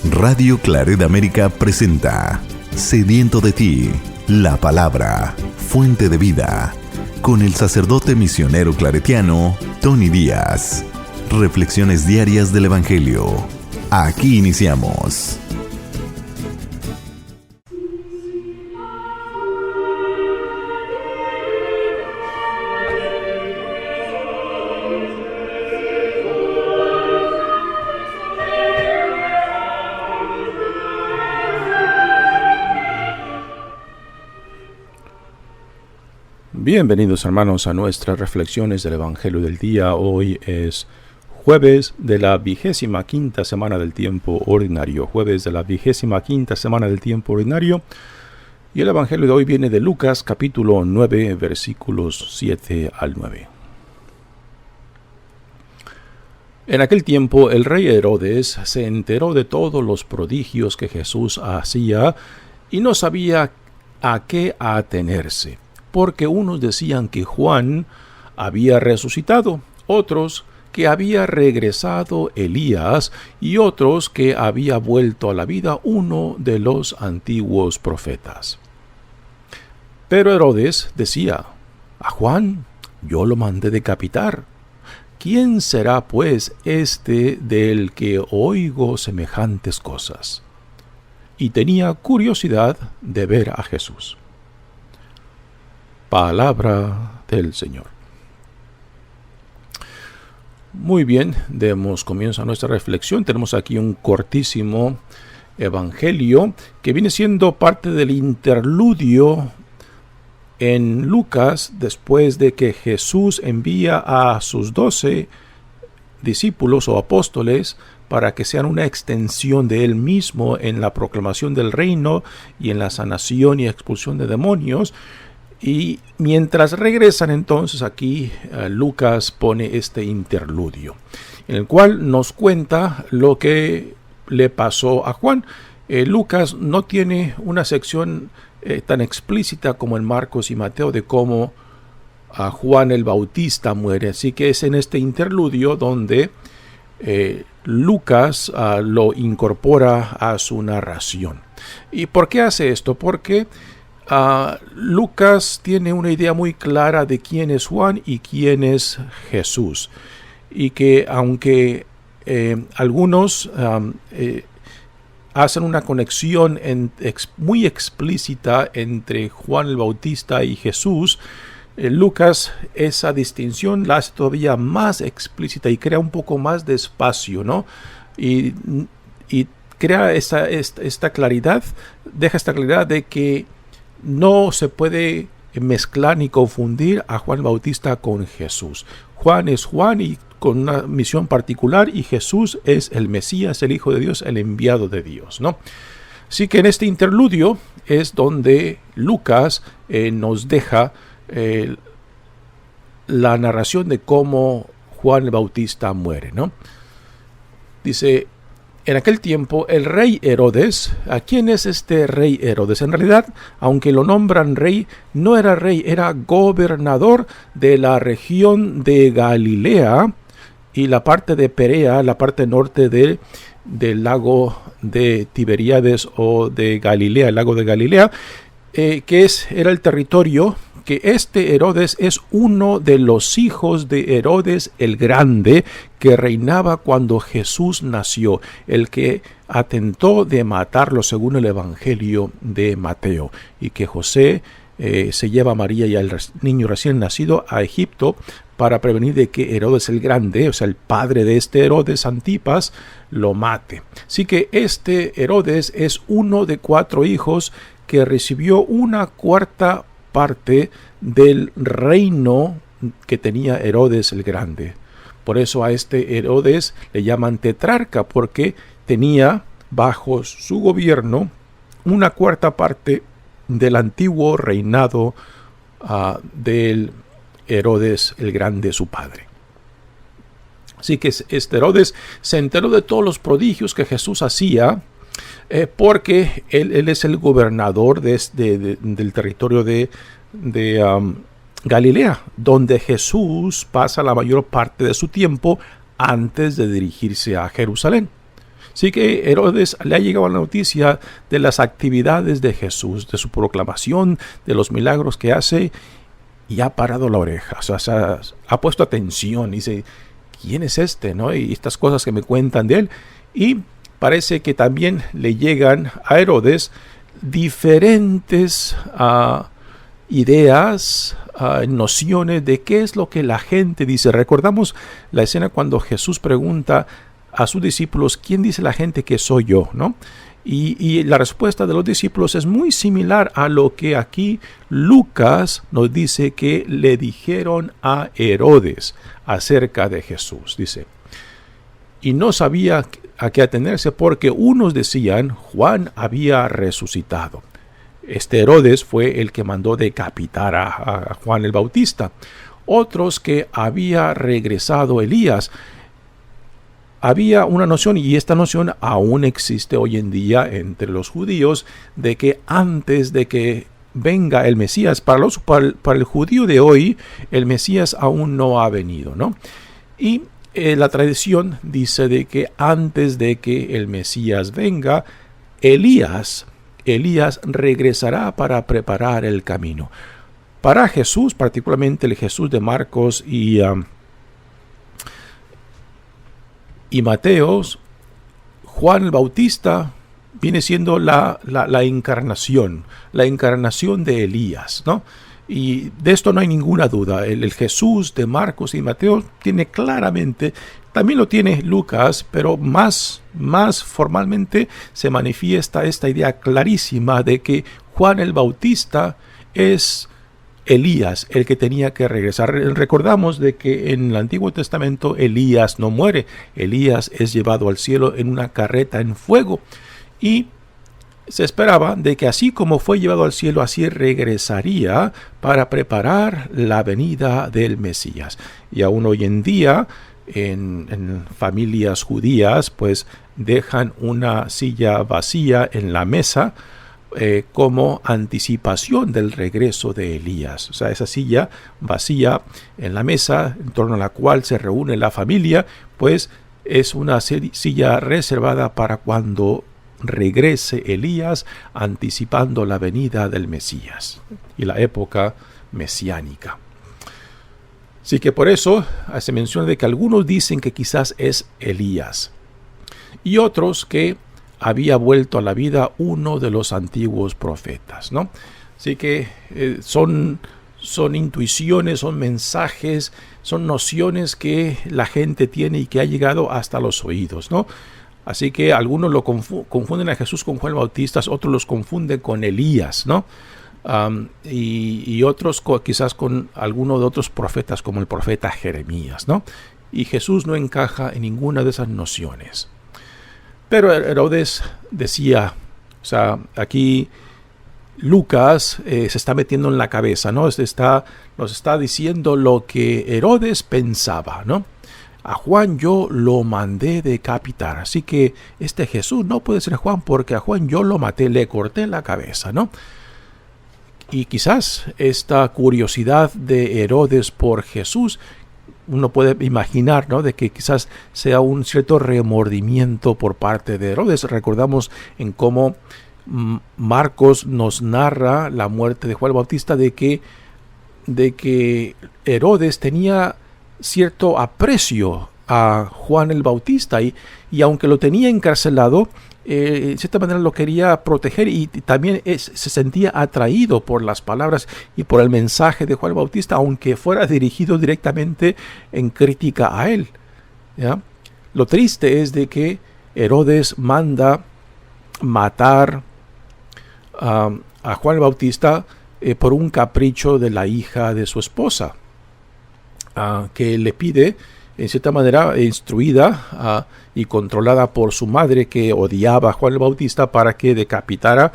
Radio Claret América presenta Sediento de ti, la palabra, fuente de vida, con el sacerdote misionero claretiano Tony Díaz. Reflexiones diarias del Evangelio. Aquí iniciamos. Bienvenidos hermanos a nuestras reflexiones del Evangelio del día. Hoy es jueves de la 25ª semana del tiempo ordinario. Jueves de la 25ª semana del tiempo ordinario. Y el Evangelio de hoy viene de Lucas capítulo 9 versículos 7 al 9. En aquel tiempo el rey Herodes se enteró de todos los prodigios que Jesús hacía y no sabía a qué atenerse. Porque unos decían que Juan había resucitado, otros que había regresado Elías y otros que había vuelto a la vida uno de los antiguos profetas. Pero Herodes decía: a Juan yo lo mandé decapitar. ¿Quién será pues este del que oigo semejantes cosas? Y tenía curiosidad de ver a Jesús. Palabra del Señor. Muy bien, demos comienzo a nuestra reflexión. Tenemos aquí un cortísimo evangelio que viene siendo parte del interludio en Lucas después de que Jesús envía a sus 12 discípulos o apóstoles para que sean una extensión de él mismo en la proclamación del reino y en la sanación y expulsión de demonios. Y mientras regresan entonces aquí, Lucas pone este interludio, en el cual nos cuenta lo que le pasó a Juan. Lucas no tiene una sección tan explícita como en Marcos y Mateo de cómo Juan el Bautista muere, así que es en este interludio donde Lucas lo incorpora a su narración. ¿Y por qué hace esto? Porque Lucas tiene una idea muy clara de quién es Juan y quién es Jesús. Y que aunque algunos hacen una conexión muy explícita entre Juan el Bautista y Jesús, Lucas esa distinción la hace todavía más explícita y crea un poco más de espacio, ¿no? Y crea esta claridad, deja esta claridad de que no se puede mezclar ni confundir a Juan Bautista con Jesús. Juan es Juan y con una misión particular, y Jesús es el Mesías, el Hijo de Dios, el enviado de Dios, ¿no? Así que en este interludio es donde Lucas nos deja la narración de cómo Juan el Bautista muere, ¿no? Dice: en aquel tiempo el rey Herodes. ¿A quién es este rey Herodes? En realidad, aunque lo nombran rey, no era rey, era gobernador de la región de Galilea y la parte de Perea, la parte norte del lago de Tiberíades o de Galilea, el lago de Galilea, era el territorio que este Herodes es uno de los hijos de Herodes el Grande, que reinaba cuando Jesús nació, el que atentó de matarlo según el Evangelio de Mateo, y que José se lleva a María y al niño recién nacido a Egipto para prevenir de que Herodes el Grande, o sea el padre de este Herodes Antipas, lo mate. Así que este Herodes es uno de 4 hijos que recibió una cuarta parte del reino que tenía Herodes el Grande. Por eso a este Herodes le llaman tetrarca, porque tenía bajo su gobierno una cuarta parte del antiguo reinado del Herodes el Grande, su padre. Así que este Herodes se enteró de todos los prodigios que Jesús hacía, porque él es el gobernador del territorio de Galilea, donde Jesús pasa la mayor parte de su tiempo antes de dirigirse a Jerusalén. Así que Herodes le ha llegado la noticia de las actividades de Jesús, de su proclamación, de los milagros que hace, y ha parado la oreja, o sea, ha puesto atención y dice, ¿quién es este? ¿No? Y estas cosas que me cuentan de él. Y parece que también le llegan a Herodes diferentes ideas, nociones de qué es lo que la gente dice. Recordamos la escena cuando Jesús pregunta a sus discípulos, ¿quién dice la gente que soy yo? ¿No? Y la respuesta de los discípulos es muy similar a lo que aquí Lucas nos dice que le dijeron a Herodes acerca de Jesús. Dice, y no sabía a qué atenerse porque unos decían, Juan había resucitado. Este Herodes fue el que mandó decapitar a Juan el Bautista. Otros que había regresado Elías. Había una noción, y esta noción aún existe hoy en día entre los judíos, de que antes de que venga el Mesías, para el judío de hoy, el Mesías aún no ha venido, ¿no? Y la tradición dice de que antes de que el Mesías venga, Elías regresará para preparar el camino. Para Jesús, particularmente el Jesús de Marcos y Mateos, Juan el Bautista viene siendo la encarnación de Elías, ¿no? Y de esto no hay ninguna duda. El Jesús de Marcos y Mateo tiene claramente, también lo tiene Lucas, pero más formalmente se manifiesta esta idea clarísima de que Juan el Bautista es Elías, el que tenía que regresar. Recordamos de que en el Antiguo Testamento Elías no muere. Elías es llevado al cielo en una carreta en fuego. Y se esperaba de que así como fue llevado al cielo, así regresaría para preparar la venida del Mesías. Y aún hoy en día, en familias judías, pues dejan una silla vacía en la mesa, como anticipación del regreso de Elías. O sea, esa silla vacía en la mesa en torno a la cual se reúne la familia, pues es una silla reservada para cuando regrese Elías, anticipando la venida del Mesías y la época mesiánica. Así que por eso se menciona de que algunos dicen que quizás es Elías y otros que había vuelto a la vida uno de los antiguos profetas, ¿no? Así que son intuiciones, son mensajes, son nociones que la gente tiene y que ha llegado hasta los oídos, ¿no? Así que algunos lo confunden a Jesús con Juan el Bautista, otros los confunden con Elías, ¿no? Y otros quizás con alguno de otros profetas como el profeta Jeremías, ¿no? Y Jesús no encaja en ninguna de esas nociones. Pero Herodes decía, o sea, aquí Lucas se está metiendo en la cabeza, ¿no? Nos está diciendo lo que Herodes pensaba, ¿no? A Juan yo lo mandé decapitar, así que este Jesús no puede ser Juan porque a Juan yo lo maté, le corté la cabeza, ¿no? Y quizás esta curiosidad de Herodes por Jesús, uno puede imaginar, ¿no?, de que quizás sea un cierto remordimiento por parte de Herodes. Recordamos en cómo Marcos nos narra la muerte de Juan el Bautista, de que Herodes tenía cierto aprecio a Juan el Bautista y aunque lo tenía encarcelado, en cierta manera lo quería proteger y también se sentía atraído por las palabras y por el mensaje de Juan el Bautista, aunque fuera dirigido directamente en crítica a él, ¿ya? Lo triste es de que Herodes manda matar a Juan el Bautista por un capricho de la hija de su esposa, que le pide, en cierta manera instruida y controlada por su madre, que odiaba a Juan el Bautista, para que decapitara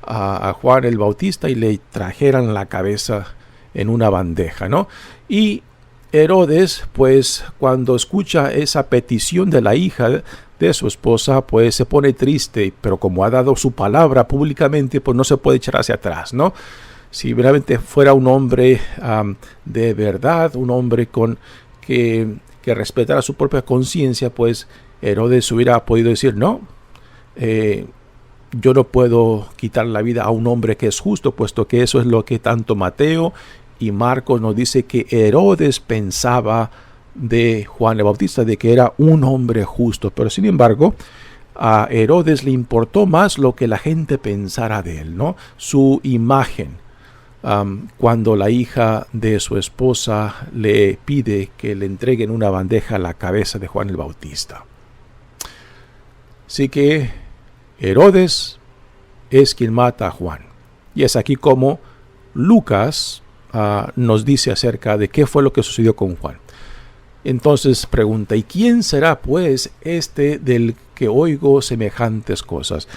a Juan el Bautista y le trajeran la cabeza en una bandeja, ¿no? Y Herodes, pues cuando escucha esa petición de la hija de su esposa, pues se pone triste, pero como ha dado su palabra públicamente, pues no se puede echar hacia atrás, ¿no? Si realmente fuera un hombre de verdad, un hombre que respetara su propia conciencia, pues Herodes hubiera podido decir, no, yo no puedo quitar la vida a un hombre que es justo, puesto que eso es lo que tanto Mateo y Marcos nos dice que Herodes pensaba de Juan el Bautista, de que era un hombre justo. Pero sin embargo, a Herodes le importó más lo que la gente pensara de él, ¿no? Su imagen. Cuando la hija de su esposa le pide que le entreguen una bandeja la cabeza de Juan el Bautista. Así que Herodes es quien mata a Juan. Y es aquí como Lucas nos dice acerca de qué fue lo que sucedió con Juan. Entonces pregunta, ¿y quién será pues este del que oigo semejantes cosas?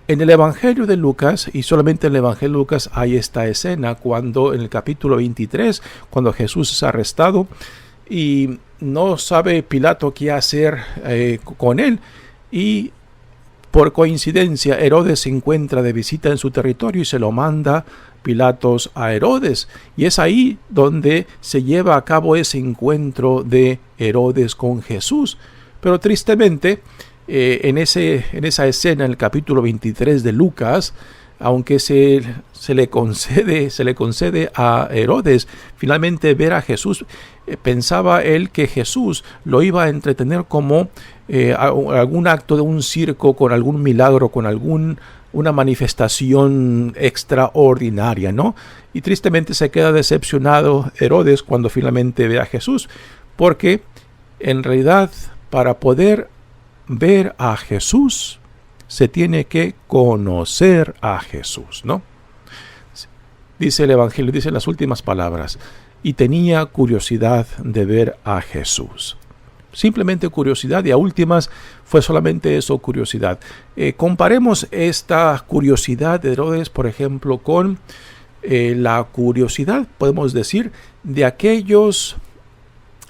En el Evangelio de Lucas, y solamente en el Evangelio de Lucas, hay esta escena cuando en el capítulo 23, cuando Jesús es arrestado y no sabe Pilato qué hacer con él, y por coincidencia Herodes se encuentra de visita en su territorio y se lo manda Pilatos a Herodes, y es ahí donde se lleva a cabo ese encuentro de Herodes con Jesús. Pero tristemente, en esa escena, en el capítulo 23 de Lucas, aunque se le concede a Herodes finalmente ver a Jesús, pensaba él que Jesús lo iba a entretener como algún acto de un circo, con algún milagro, con una manifestación extraordinaria, ¿no? Y tristemente se queda decepcionado Herodes cuando finalmente ve a Jesús, porque en realidad para poder ver a Jesús se tiene que conocer a Jesús, ¿no? Dice el Evangelio, dice las últimas palabras, y tenía curiosidad de ver a Jesús. Simplemente curiosidad, y a últimas fue solamente eso, curiosidad. Comparemos esta curiosidad de Herodes, por ejemplo, con la curiosidad, podemos decir, de aquellos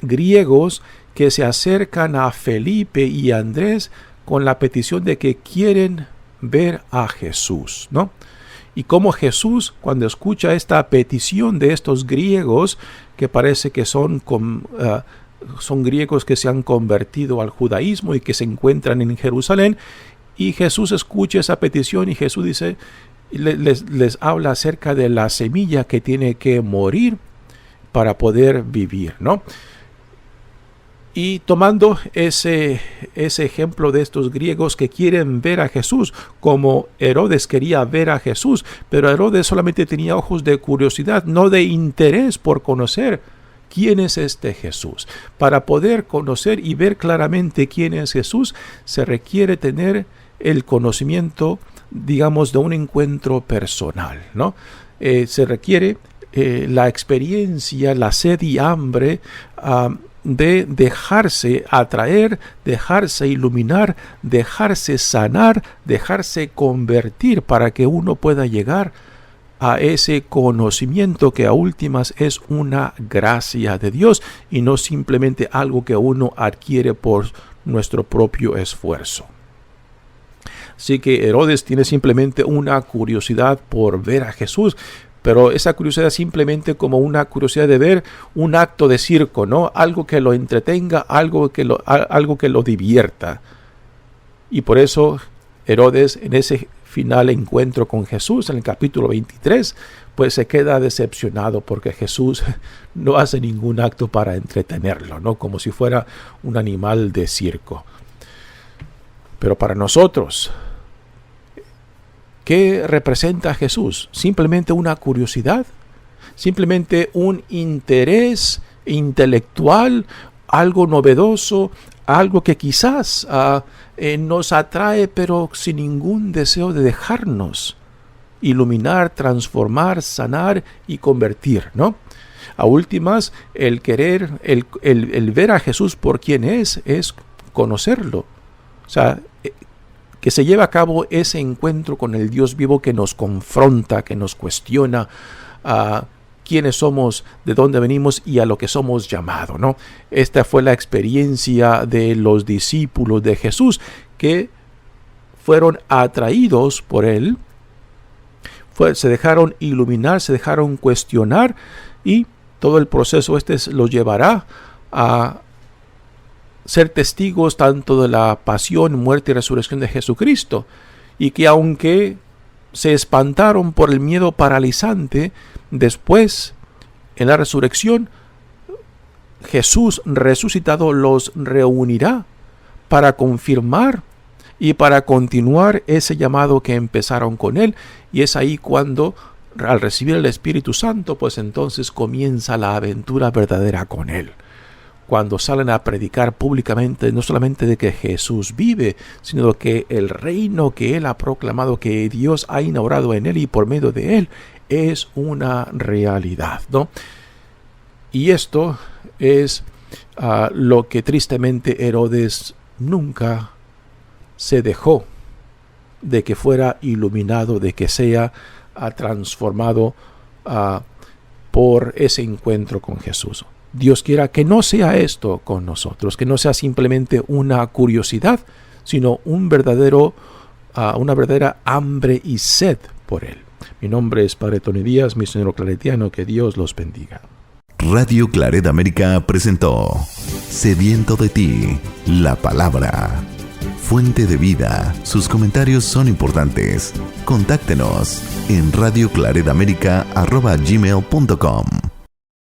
griegos que se acercan a Felipe y Andrés con la petición de que quieren ver a Jesús, ¿no? Y como Jesús, cuando escucha esta petición de estos griegos, que parece que son griegos que se han convertido al judaísmo y que se encuentran en Jerusalén, y Jesús escucha esa petición y Jesús dice, les habla acerca de la semilla que tiene que morir para poder vivir, ¿no? Y tomando ese ejemplo de estos griegos que quieren ver a Jesús, como Herodes quería ver a Jesús, pero Herodes solamente tenía ojos de curiosidad, no de interés por conocer quién es este Jesús. Para poder conocer y ver claramente quién es Jesús, se requiere tener el conocimiento, digamos, de un encuentro personal, ¿no? Se requiere la experiencia, la sed y hambre de dejarse atraer, dejarse iluminar, dejarse sanar, dejarse convertir para que uno pueda llegar a ese conocimiento que a últimas es una gracia de Dios y no simplemente algo que uno adquiere por nuestro propio esfuerzo. Así que Herodes tiene simplemente una curiosidad por ver a Jesús, pero esa curiosidad simplemente como una curiosidad de ver un acto de circo, ¿no? Algo que lo entretenga, algo que lo divierta. Y por eso Herodes, en ese final encuentro con Jesús, en el capítulo 23, pues se queda decepcionado porque Jesús no hace ningún acto para entretenerlo, ¿no? Como si fuera un animal de circo. Pero para nosotros, ¿qué representa Jesús? Simplemente una curiosidad, simplemente un interés intelectual, algo novedoso, algo que quizás nos atrae, pero sin ningún deseo de dejarnos iluminar, transformar, sanar y convertir, ¿no? A últimas, el querer, el ver a Jesús por quien es conocerlo. O sea, que se lleve a cabo ese encuentro con el Dios vivo que nos confronta, que nos cuestiona a quiénes somos, de dónde venimos y a lo que somos llamados, ¿no? Esta fue la experiencia de los discípulos de Jesús que fueron atraídos por él, se dejaron iluminar, se dejaron cuestionar y todo el proceso los llevará a ser testigos tanto de la pasión, muerte y resurrección de Jesucristo, y que aunque se espantaron por el miedo paralizante, después, en la resurrección, Jesús resucitado los reunirá para confirmar y para continuar ese llamado que empezaron con él. Y es ahí cuando, al recibir el Espíritu Santo, pues entonces comienza la aventura verdadera con él. Cuando salen a predicar públicamente, no solamente de que Jesús vive, sino de que el reino que él ha proclamado, que Dios ha inaugurado en él y por medio de él, es una realidad, ¿no? Y esto es lo que tristemente Herodes nunca se dejó de que fuera iluminado, de que sea transformado por ese encuentro con Jesús. Dios quiera que no sea esto con nosotros, que no sea simplemente una curiosidad, sino una verdadera hambre y sed por él. Mi nombre es Padre Tony Díaz, misionero claretiano. Que Dios los bendiga. Radio Claret América presentó Sediento de ti, la palabra. Fuente de vida. Sus comentarios son importantes. Contáctenos en radioclaretamerica@gmail.com.